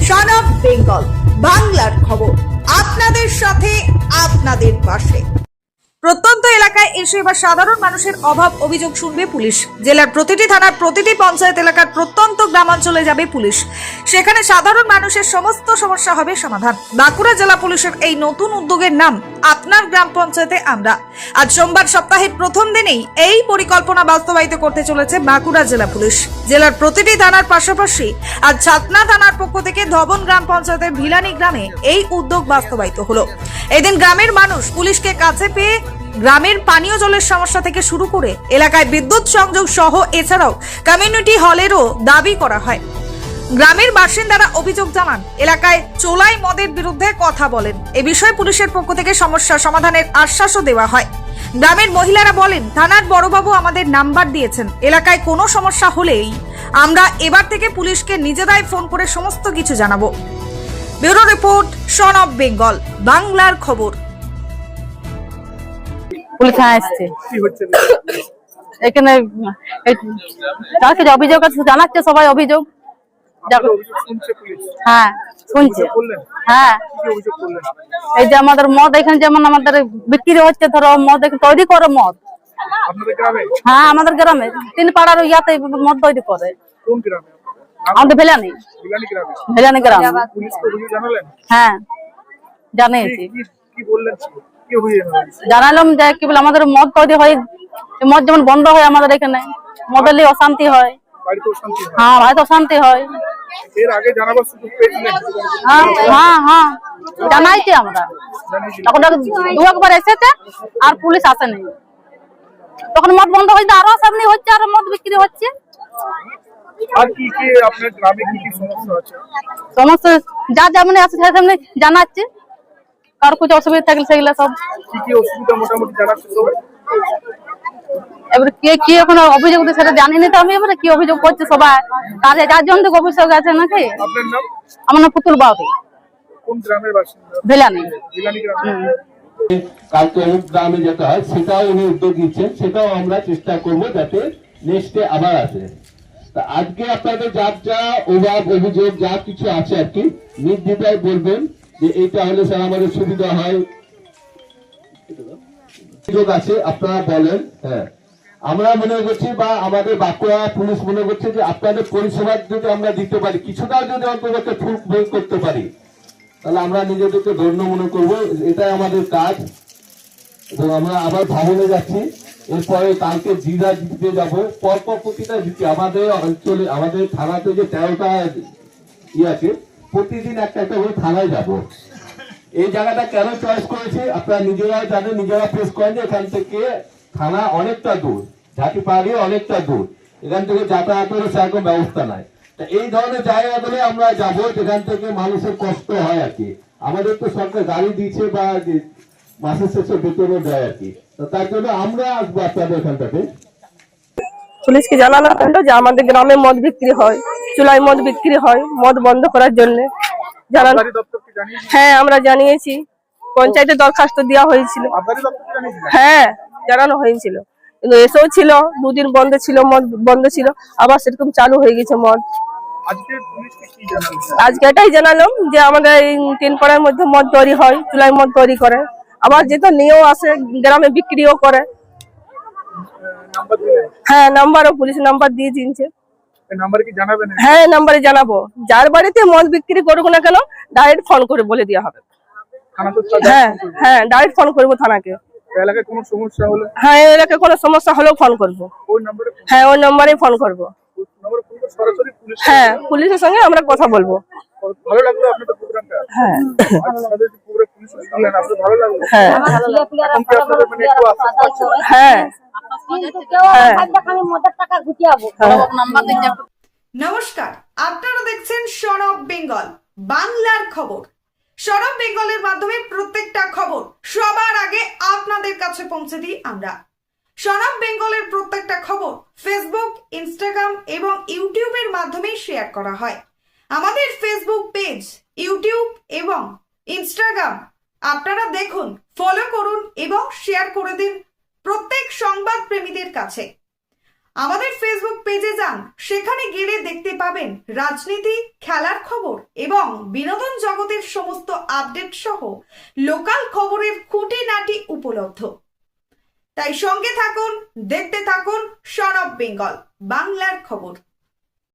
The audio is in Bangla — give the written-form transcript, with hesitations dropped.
সন অফ বেঙ্গল বাংলার খবর, আপনাদের সাথে আপনাদের পাশে। প্রত্যন্ত এলাকায় এসে এবার সাধারণ মানুষের অভাব অভিযোগ শুনবে পুলিশ। জেলার প্রতিটি থানার প্রতিটি পঞ্চায়েত এলাকার প্রত্যন্ত গ্রামাঞ্চলে যাবে পুলিশ। সেখানে সাধারণ মানুষের সমস্ত সমস্যা হবে সমাধান। বাঁকুড়া জেলা পুলিশের এই নতুন উদ্যোগের নাম আপনার গ্রাম পঞ্চায়েতে আমরা। আজ সোমবার সপ্তাহের প্রথম দিনেই এই পরিকল্পনা বাস্তবায়িত করতে চলেছে বাঁকুড়া জেলা পুলিশ। জেলার প্রতিটি থানার পাশাপাশি আজ ছাতনা থানার পক্ষ থেকে ধবন গ্রাম পঞ্চায়েতের ভিলানি গ্রামে এই উদ্যোগ বাস্তবায়িত হলো। এদিন গ্রামের মানুষ পুলিশকে কাছে পেয়ে গ্রামের পানীয় জলের সমস্যা থেকে শুরু করে এলাকায় বিদ্যুৎ সংযোগ সহ এছাড়াও কমিউনিটি হলেরও দাবি করা হয়। গ্রামের বাসিন্দারা অভিযোগ জানান, এলাকায় চোলাই মদের বিরুদ্ধে কথা বলেন। এ বিষয়ে পুলিশের পক্ষ থেকে সমস্যা সমাধানের আশ্বাসও দেওয়া হয়। গ্রামের মহিলারা বলেন, থানার বড়বাবু আমাদের নাম্বার দিয়েছেন, এলাকায় কোনো সমস্যা হলেই আমরা এবার থেকে পুলিশকে নিজেরাই ফোন করে সমস্ত কিছু জানাবো। Bureau report, son of Bengal বাংলার খবর। পুলিশ আসছে এখানে, কালকে যে অভিযোগ আছে জানাচ্ছে সবাই অভিযোগ। হ্যাঁ শুনছে। হ্যাঁ এই যে আমাদের মদ এখানে যেমন আমাদের বিক্রি হচ্ছে, ধরো মদ তৈরি করে মদ। হ্যাঁ আমাদের গ্রামে 3 পাড়ার ইয়াতে মদ তৈরি করে। আমাদের ভেলানি গ্রাম। হ্যাঁ জানিয়েছি, জানালাম যে কি বলে আমাদের মদ তৈরি হয়, মদ যেমন বন্ধ হয় আমাদের এখানে, মদের লিয়ে অশান্তি হয়। হ্যাঁ বাড়িতে অশান্তি হয়। হ্যাঁ জানাইছি আমরা, তখন 2-একবার এসেছে আর পুলিশ আসেনি। তখন মদ বন্ধ হয়েছে, আরো সামনে হচ্ছে, আরো মদ বিক্রি হচ্ছে। সমস্যা যা যেমন আছে সেমনি জানাচ্ছে, কার কিছু অসুবিধা থাকলে সেগুলো সব। এবারে কে কি এখন অভিযোগ সেটা জানিনি তো আমি। এবারে কি অভিযোগ করছে সবাই, কাজে যার জন্য অভিযোগ আছে নাকি। আমার নাম পুতুল বাবু, ভেলানি। কালকে অমুক গ্রামে যেটা হয় সেটাও উনি উদ্যোগ নিচ্ছেন, সেটাও আমরা চেষ্টা করবো যাতে নেক্সটে আবার আসে। তা আজকে আপনাদের যার যা অভাব অভিযোগ যা কিছু আছে আর কি নির্দ্বিধায় বলবেন যে এইটা হলে স্যার আমাদের সুবিধা হয়। সুযোগ আছে আপনারা বলেন। হ্যাঁ আমরা মনে করছি বা আমাদের বাঁকুড়া পুলিশ মনে করছে যে আপনাদের পরিষেবা যদি আমরা দিতে পারি, কিছুটাও যদি অন্তত ফুল বই করতে পারি, তাহলে আমরা নিজেদেরকে ধন্য মনে করবো। এটাই আমাদের কাজ। এবং আমরা আবার ভবনে যাচ্ছি, এরপরে কালকে জিরা দিতে যাবো, পরপর প্রতিটা দিচ্ছি। আমাদের অঞ্চলে আমাদের থানাতে যে 13টা আছে, প্রতিদিন একটা করে থানায় যাব। এই জায়গাটা কেন চয়েস করেছি আপনারা নিজেরাও জানেন, নিজেরা ফেস করেন যে এখান থেকে থানা অনেকটা দূর, ঝাঁটি পাহাড়ি অনেকটা দূর, এখান থেকে যাতায়াতের সেরকম ব্যবস্থা নাই। এই ধরনের জায়গাগুলো আমরা যাবো যেখান থেকে মানুষের কষ্ট হয় আর কি। আমাদের তো সরকার গাড়ি দিচ্ছে বা মাসের শেষে বেতনও দেয় আর কি, তার জন্য আমরা আসবো আপনাদের এখানটাতে। পুলিশকে জানানো হলো যে আমাদের গ্রামে মদ বিক্রি হয়, চুলাই মদ বিক্রি হয়, মদ বন্ধ করার জন্য জানানো। হ্যাঁ আমরা জানিয়েছি, পঞ্চায়েতে দরখাস্ত দেওয়া হয়েছিল। হ্যাঁ জানানো হয়েছিল, কিন্তু এসেও ছিল, 2 দিন বন্ধ ছিল, মদ বন্ধ ছিল, আবার সেরকম চালু হয়ে গেছে মদ। আজকে এটাই জানালাম যে আমাদের এই 3 পাড়ার মধ্যে মদ তৈরি হয়, চুলাই মদ তৈরি করে, আবার যেটা নিয়েও আসে গ্রামে বিক্রিও করে। হ্যাঁ নাম্বারও পুলিশ নাম্বার দিয়ে দিয়েছে। হ্যাঁ নাম্বারে জানাবো, যার বাড়িতে মদ বিক্রি করুক না কেন ডাইরেক্ট ফোন করে বলে দেওয়া হবে। হ্যাঁ ডাইরেক্ট ফোন করবো থানাকে। হ্যাঁ এলাকায় কোনো সমস্যা হলেও ফোন করবো। হ্যাঁ ওই নম্বরে ফোন করবো। হ্যাঁ পুলিশের সঙ্গে আমরা কথা বলবো। হ্যাঁ হ্যাঁ নমস্কার, আপনারা দেখছেন সন অফ বেঙ্গল বাংলার খবর। সন অফ বেঙ্গলের মাধ্যমে প্রত্যেকটা খবর সবার আগে আপনাদের কাছে পৌঁছে দিই আমরা। সন অফ বেঙ্গলের প্রত্যেকটা খবর ফেসবুক, ইনস্টাগ্রাম এবং ইউটিউবের মাধ্যমে শেয়ার করা হয়। আমাদের ফেসবুক পেজ, ইউটিউব এবং ইনস্টাগ্রাম আপনারা দেখুন, ফলো করুন এবং শেয়ার করে দিন প্রত্যেক সংবাদ প্রেমীদের কাছে। আমাদের ফেসবুক পেজে যান, সেখানে গেলে দেখতে পাবেন রাজনীতি, খেলার খবর এবং বিনোদন জগতের সমস্ত আপডেট সহ লোকাল খবরের খুঁটিনাটি উপলব্ধ। তাই সঙ্গে থাকুন, দেখতে থাকুন সন অফ বেঙ্গল বাংলার খবর।